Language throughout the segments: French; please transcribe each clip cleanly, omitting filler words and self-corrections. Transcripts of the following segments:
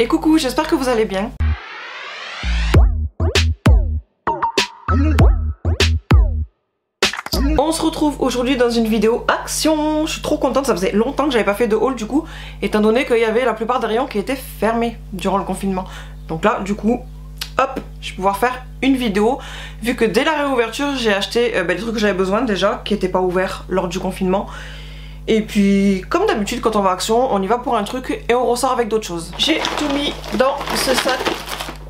Et coucou, j'espère que vous allez bien. On se retrouve aujourd'hui dans une vidéo action. Je suis trop contente, ça faisait longtemps que j'avais pas fait de haul du coup, étant donné qu'il y avait la plupart des rayons qui étaient fermés durant le confinement. Donc là du coup, hop, je vais pouvoir faire une vidéo, vu que dès la réouverture j'ai acheté les trucs que j'avais besoin déjà, qui n'étaient pas ouverts lors du confinement. Et puis comme d'habitude quand on va à Action, on y va pour un truc et on ressort avec d'autres choses. J'ai tout mis dans ce sac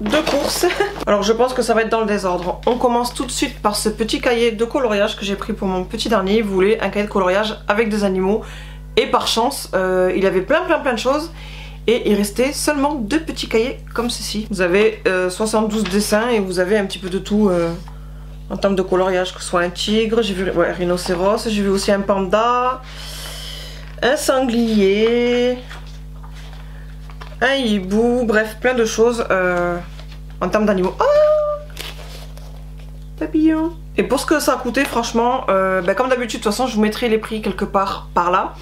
de course. Alors je pense que ça va être dans le désordre. On commence tout de suite par ce petit cahier de coloriage que j'ai pris pour mon petit dernier. Il voulait un cahier de coloriage avec des animaux et par chance il avait plein de choses et il restait seulement 2 petits cahiers comme ceci. Vous avez 72 dessins et vous avez un petit peu de tout en termes de coloriage, que ce soit un tigre, j'ai vu un rhinocéros, j'ai vu aussi un panda, un sanglier, un hibou, bref, plein de choses en termes d'animaux. Oh, papillon. Et pour ce que ça a coûté, franchement, comme d'habitude, de toute façon, je vous mettrai les prix quelque part par là.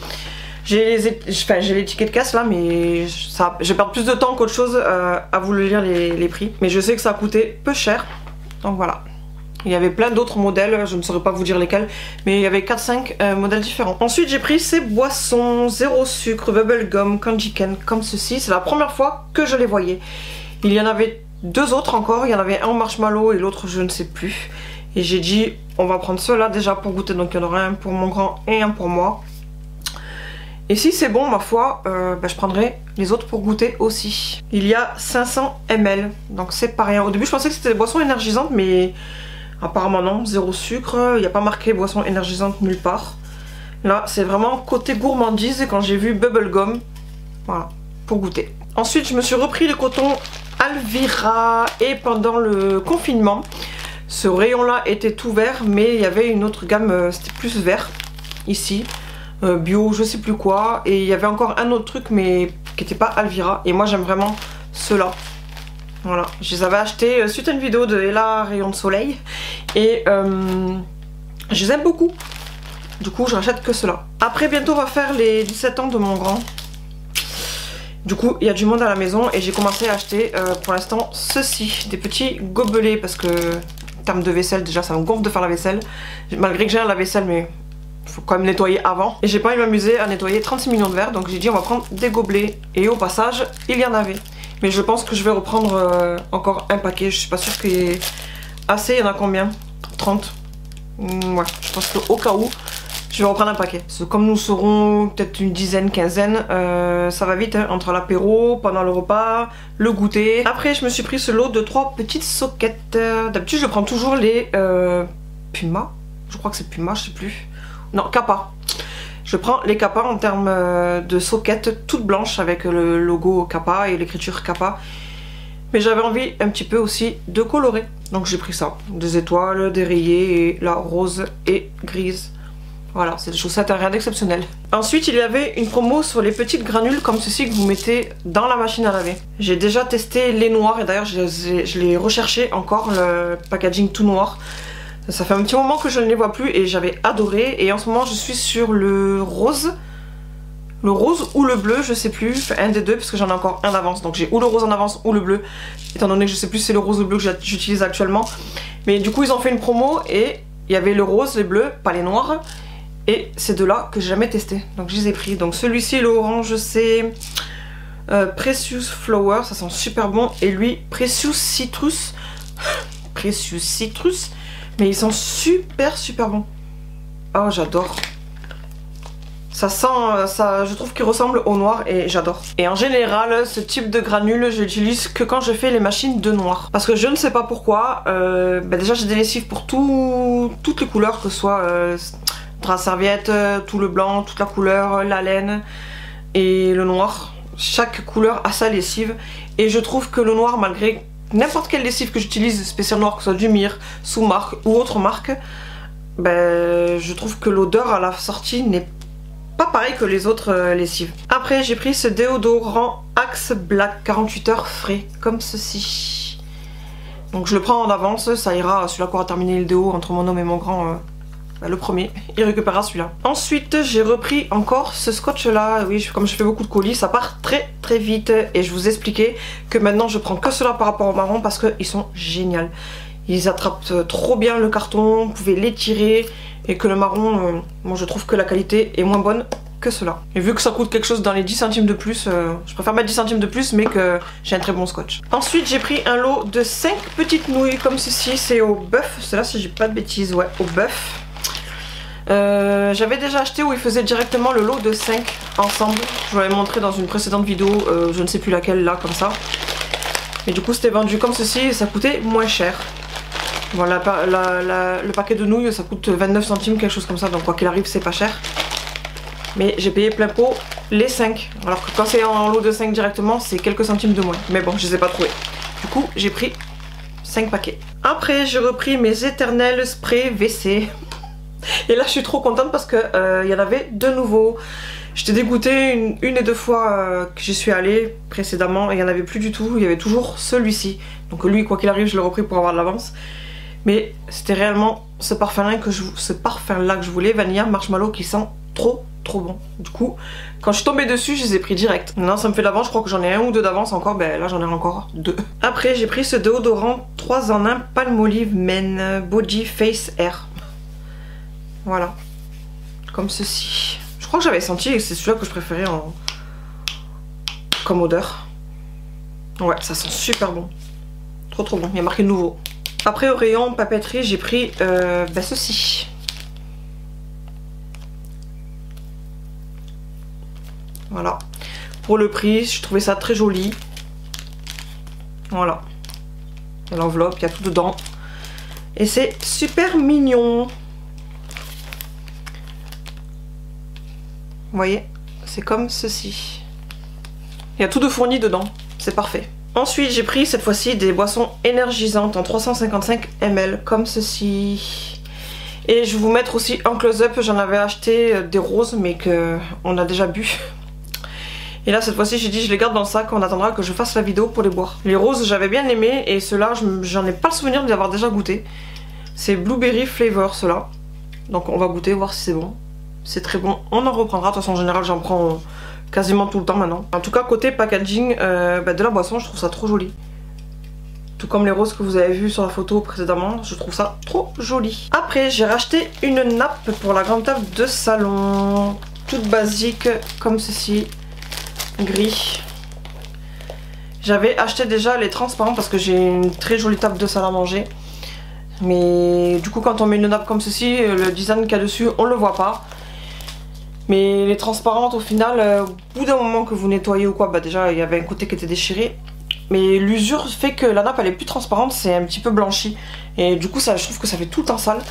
J'ai les tickets de caisse là, mais je vais perdre plus de temps qu'autre chose à vous le lire les prix. Mais je sais que ça a coûté peu cher, donc voilà. Il y avait plein d'autres modèles, je ne saurais pas vous dire lesquels, mais il y avait 4-5 modèles différents. Ensuite j'ai pris ces boissons, zéro sucre, bubblegum, candy cane, comme ceci. C'est la première fois que je les voyais. Il y en avait 2 autres encore, il y en avait un au marshmallow et l'autre je ne sais plus. Et j'ai dit on va prendre ceux-là déjà pour goûter, donc il y en aura un pour mon grand et un pour moi. Et si c'est bon ma foi, je prendrai les autres pour goûter aussi. Il y a 500 ml, donc c'est pas rien. Au début je pensais que c'était des boissons énergisantes, mais apparemment non, zéro sucre, il n'y a pas marqué boisson énergisante nulle part. Là c'est vraiment côté gourmandise, et quand j'ai vu bubblegum, voilà, pour goûter. Ensuite je me suis repris le coton Alvira, et pendant le confinement, ce rayon là était tout vert, mais il y avait une autre gamme, c'était plus vert, ici, bio, je sais plus quoi, et il y avait encore un autre truc, mais qui n'était pas Alvira, et moi j'aime vraiment ceux-là. Voilà, je les avais achetés suite à une vidéo de Ella Rayon de Soleil et je les aime beaucoup. Du coup je rachète que ceux-là. Après bientôt on va faire les 17 ans de mon grand. Du coup il y a du monde à la maison et j'ai commencé à acheter pour l'instant ceci, des petits gobelets, parce que en termes de vaisselle déjà ça me gonfle de faire la vaisselle. Malgré que j'ai un lave-vaisselle, mais il faut quand même nettoyer avant. Et j'ai pas envie de m'amuser à nettoyer 36 millions de verres, donc j'ai dit on va prendre des gobelets. Et au passage il y en avait. Mais je pense que je vais reprendre encore un paquet. Je suis pas sûre qu'il y ait assez. Il y en a combien? 30. Ouais, je pense qu'au cas où, je vais reprendre un paquet. Parce que comme nous serons peut-être une dizaine, quinzaine, ça va vite hein, entre l'apéro, pendant le repas, le goûter. Après, je me suis pris ce lot de 3 petites soquettes. D'habitude, je prends toujours les Puma. Je crois que c'est Puma, je sais plus. Non, Kappa. Je prends les Kappa en termes de soquettes toutes blanches avec le logo Kappa et l'écriture Kappa. Mais j'avais envie un petit peu aussi de colorer. Donc j'ai pris ça. Des étoiles, des rayés et la rose et grise. Voilà, c'est des chaussettes, rien d'exceptionnel. Ensuite il y avait une promo sur les petites granules comme ceci que vous mettez dans la machine à laver. J'ai déjà testé les noirs et d'ailleurs je l'ai recherché encore, le packaging tout noir. Ça fait un petit moment que je ne les vois plus et j'avais adoré. Et en ce moment je suis sur le rose. Le rose ou le bleu, je sais plus, enfin, un des deux parce que j'en ai encore un d'avance. Donc j'ai ou le rose en avance ou le bleu, étant donné que je sais plus si c'est le rose ou le bleu que j'utilise actuellement. Mais du coup ils ont fait une promo et il y avait le rose, les bleus, pas les noirs. Et ces deux là que j'ai jamais testé, donc je les ai pris. Donc celui-ci, le orange, c'est Precious Flower, ça sent super bon. Et lui, Precious Citrus. Precious Citrus. Mais ils sont super bons. Oh j'adore. Ça sent, je trouve qu'il ressemble au noir et j'adore. Et en général ce type de granule je l'utilise que quand je fais les machines de noir. Parce que je ne sais pas pourquoi, déjà j'ai des lessives pour toutes les couleurs, que ce soit drap serviette, tout le blanc, toute la couleur, la laine et le noir. Chaque couleur a sa lessive et je trouve que le noir, malgré n'importe quelle lessive que j'utilise, spécial noir, que ce soit du Mire, sous-marque ou autre marque, je trouve que l'odeur à la sortie n'est pas pareil que les autres lessives. Après j'ai pris ce déodorant Axe Black 48 heures frais, comme ceci. Donc je le prends en avance, ça ira, celui-là qui aura terminé le déo entre mon homme et mon grand le premier, il récupérera celui-là. Ensuite j'ai repris encore ce scotch là, oui comme je fais beaucoup de colis ça part très très vite et je vous expliquais que maintenant je prends que cela par rapport au marron parce qu'ils sont géniaux. Ils attrapent trop bien le carton, vous pouvez l'étirer et que le marron, moi je trouve que la qualité est moins bonne que cela. Et vu que ça coûte quelque chose dans les 10 centimes de plus, je préfère mettre 10 centimes de plus mais que j'ai un très bon scotch. Ensuite j'ai pris un lot de 5 petites nouilles comme ceci, c'est au bœuf, c'est là si j'ai pas de bêtises, ouais au bœuf. J'avais déjà acheté où ils faisaient directement le lot de 5 ensemble, je vous l'avais montré dans une précédente vidéo, je ne sais plus laquelle là comme ça. Et du coup c'était vendu comme ceci et ça coûtait moins cher. Voilà, le paquet de nouilles ça coûte 29 centimes quelque chose comme ça, donc quoi qu'il arrive c'est pas cher. Mais j'ai payé plein pot les 5. Alors que quand c'est en lot de 5 directement, c'est quelques centimes de moins. Mais bon, je les ai pas trouvés. Du coup, j'ai pris 5 paquets. Après, j'ai repris mes éternels sprays WC. Et là, je suis trop contente parce que y en avait de nouveaux. J'étais dégoûtée une et deux fois que j'y suis allée précédemment. Et il n'y en avait plus du tout. Il y avait toujours celui-ci. Donc lui, quoi qu'il arrive, je l'ai repris pour avoir de l'avance. Mais c'était réellement ce parfum-là que je voulais. Vanilla Marshmallow qui sent trop bon. Du coup, quand je suis tombée dessus, je les ai pris direct. Maintenant, ça me fait d'avance. Je crois que j'en ai un ou deux d'avance encore. Ben là, j'en ai encore 2. Après, j'ai pris ce déodorant 3 en 1 Palmolive Men Body Face Air. Voilà. Comme ceci. Je crois que j'avais senti et c'est celui-là que je préférais comme odeur. Ouais, ça sent super bon. Trop bon. Il y a marqué nouveau. Après, au rayon papeterie, j'ai pris ceci. Voilà. Pour le prix, je trouvais ça très joli. Voilà. L'enveloppe, il y a tout dedans. Et c'est super mignon. Vous voyez, c'est comme ceci. Il y a tout de fourni dedans. C'est parfait. Ensuite, j'ai pris cette fois-ci des boissons énergisantes en 355 ml, comme ceci. Et je vais vous mettre aussi en close-up. J'en avais acheté des roses, mais qu'on a déjà bu. Et là cette fois-ci j'ai dit je les garde dans le sac, on attendra que je fasse la vidéo pour les boire. Les roses j'avais bien aimé et ceux-là j'en ai pas le souvenir de les avoir déjà goûté. C'est blueberry flavor ceux-là. Donc on va goûter, voir si c'est bon. C'est très bon, on en reprendra, de toute façon en général j'en prends quasiment tout le temps maintenant. En tout cas côté packaging de la boisson je trouve ça trop joli. Tout comme les roses que vous avez vues sur la photo précédemment, je trouve ça trop joli. Après j'ai racheté une nappe pour la grande table de salon. Toute basique comme ceci. Gris. J'avais acheté déjà les transparents parce que j'ai une très jolie table de salle à manger. Mais du coup quand on met une nappe comme ceci, le design qu'il y a dessus, on le voit pas. Mais les transparentes au final, au bout d'un moment que vous nettoyez ou quoi, bah déjà il y avait un côté qui était déchiré. Mais l'usure fait que la nappe elle est plus transparente, c'est un petit peu blanchi. Et du coup ça, je trouve que ça fait tout le temps sale.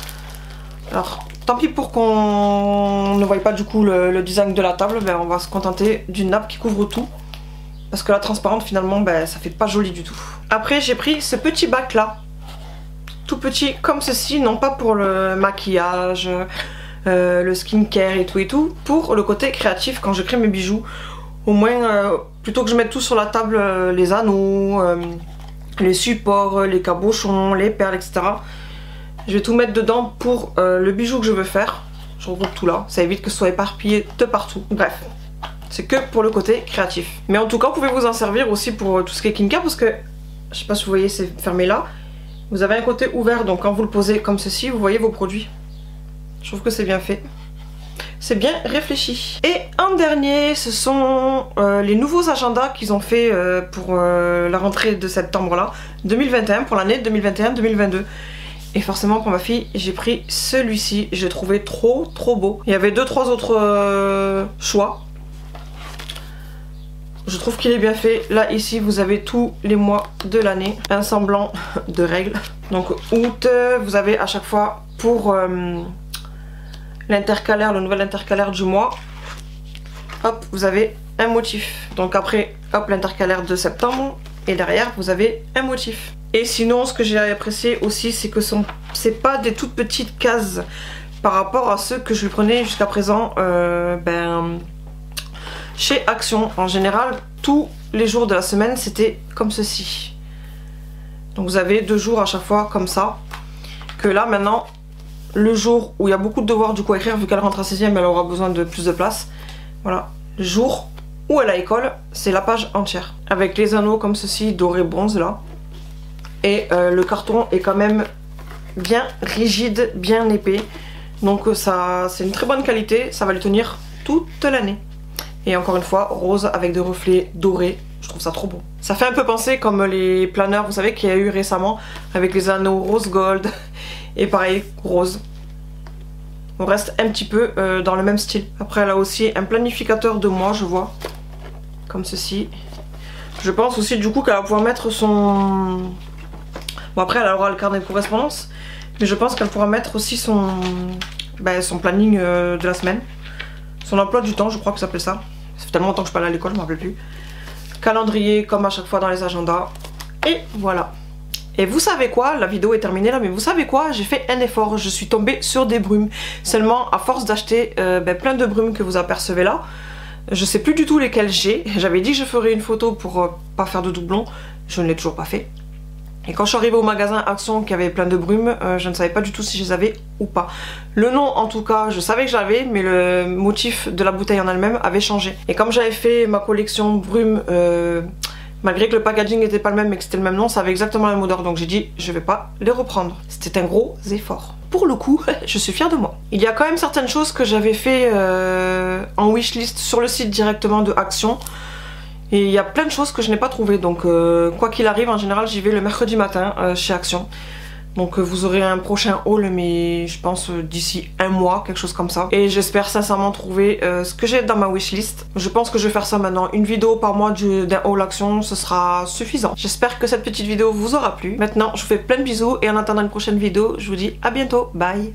Alors tant pis pour qu'on ne voie pas du coup le design de la table, ben, on va se contenter d'une nappe qui couvre tout. Parce que la transparente finalement ben, ça fait pas joli du tout. Après j'ai pris ce petit bac là. Tout petit comme ceci, non pas pour le maquillage, le skincare et tout, pour le côté créatif quand je crée mes bijoux. Au moins plutôt que je mette tout sur la table, les anneaux, les supports, les cabochons, les perles etc. Je vais tout mettre dedans pour le bijou que je veux faire. Je regroupe tout là, ça évite que ce soit éparpillé de partout. Bref, c'est que pour le côté créatif. Mais en tout cas, vous pouvez vous en servir aussi pour tout ce qui est skincare parce que, je sais pas si vous voyez, c'est fermé là. Vous avez un côté ouvert, donc quand vous le posez comme ceci, vous voyez vos produits. Je trouve que c'est bien fait. C'est bien réfléchi. Et en dernier, ce sont les nouveaux agendas qu'ils ont fait pour la rentrée de septembre là, 2021, pour l'année 2021-2022. Et forcément pour ma fille j'ai pris celui-ci, je l'ai trouvé trop beau. Il y avait 2-3 autres choix. Je trouve qu'il est bien fait. Là ici vous avez tous les mois de l'année, un semblant de règles. Donc août, vous avez à chaque fois pour l'intercalaire, le nouvel intercalaire du mois. Hop, vous avez un motif. Donc après, hop, l'intercalaire de septembre. Et derrière vous avez un motif. Et sinon ce que j'ai apprécié aussi c'est que c'est pas des toutes petites cases par rapport à ceux que je prenais jusqu'à présent chez Action. En général tous les jours de la semaine c'était comme ceci. Donc vous avez 2 jours à chaque fois comme ça. Que là maintenant le jour où il y a beaucoup de devoirs du coup à écrire, vu qu'elle rentre à 6ème, elle aura besoin de plus de place. Voilà, le jour où elle a école, c'est la page entière. Avec les anneaux comme ceci, doré bronze là. Et le carton est quand même bien rigide, bien épais. Donc ça, c'est une très bonne qualité, ça va lui tenir toute l'année. Et encore une fois, rose avec des reflets dorés, je trouve ça trop beau. Ça fait un peu penser comme les planeurs, vous savez, qu'il y a eu récemment, avec les anneaux rose gold, et pareil, rose. On reste un petit peu dans le même style. Après, elle a aussi un planificateur de mois, je vois, comme ceci. Je pense aussi du coup qu'elle va pouvoir mettre son... Bon après, elle aura le carnet de correspondance, mais je pense qu'elle pourra mettre aussi son planning de la semaine. Son emploi du temps, je crois que ça s'appelle ça. Ça fait tellement longtemps que je suis pas allée à l'école, je me rappelle plus. Calendrier, comme à chaque fois dans les agendas. Et voilà. Et vous savez quoi, la vidéo est terminée là, mais vous savez quoi, j'ai fait un effort, je suis tombée sur des brumes. Seulement, à force d'acheter plein de brumes que vous apercevez là, je sais plus du tout lesquelles j'ai. J'avais dit que je ferais une photo pour pas faire de doublons, je ne l'ai toujours pas fait. Et quand je suis arrivée au magasin Action qui avait plein de brumes, je ne savais pas du tout si je les avais ou pas. Le nom en tout cas, je savais que j'avais, mais le motif de la bouteille en elle-même avait changé. Et comme j'avais fait ma collection brumes, malgré que le packaging n'était pas le même mais que c'était le même nom, ça avait exactement la même odeur. Donc j'ai dit, je vais pas les reprendre. C'était un gros effort. Pour le coup, je suis fière de moi. Il y a quand même certaines choses que j'avais fait en wishlist sur le site directement de Action. Et il y a plein de choses que je n'ai pas trouvées, donc quoi qu'il arrive, en général j'y vais le mercredi matin chez Action. Donc vous aurez un prochain haul, mais je pense d'ici un mois, quelque chose comme ça. Et j'espère sincèrement trouver ce que j'ai dans ma wishlist. Je pense que je vais faire ça maintenant, une vidéo par mois d'un haul Action, ce sera suffisant. J'espère que cette petite vidéo vous aura plu. Maintenant je vous fais plein de bisous et en attendant une prochaine vidéo, je vous dis à bientôt, bye.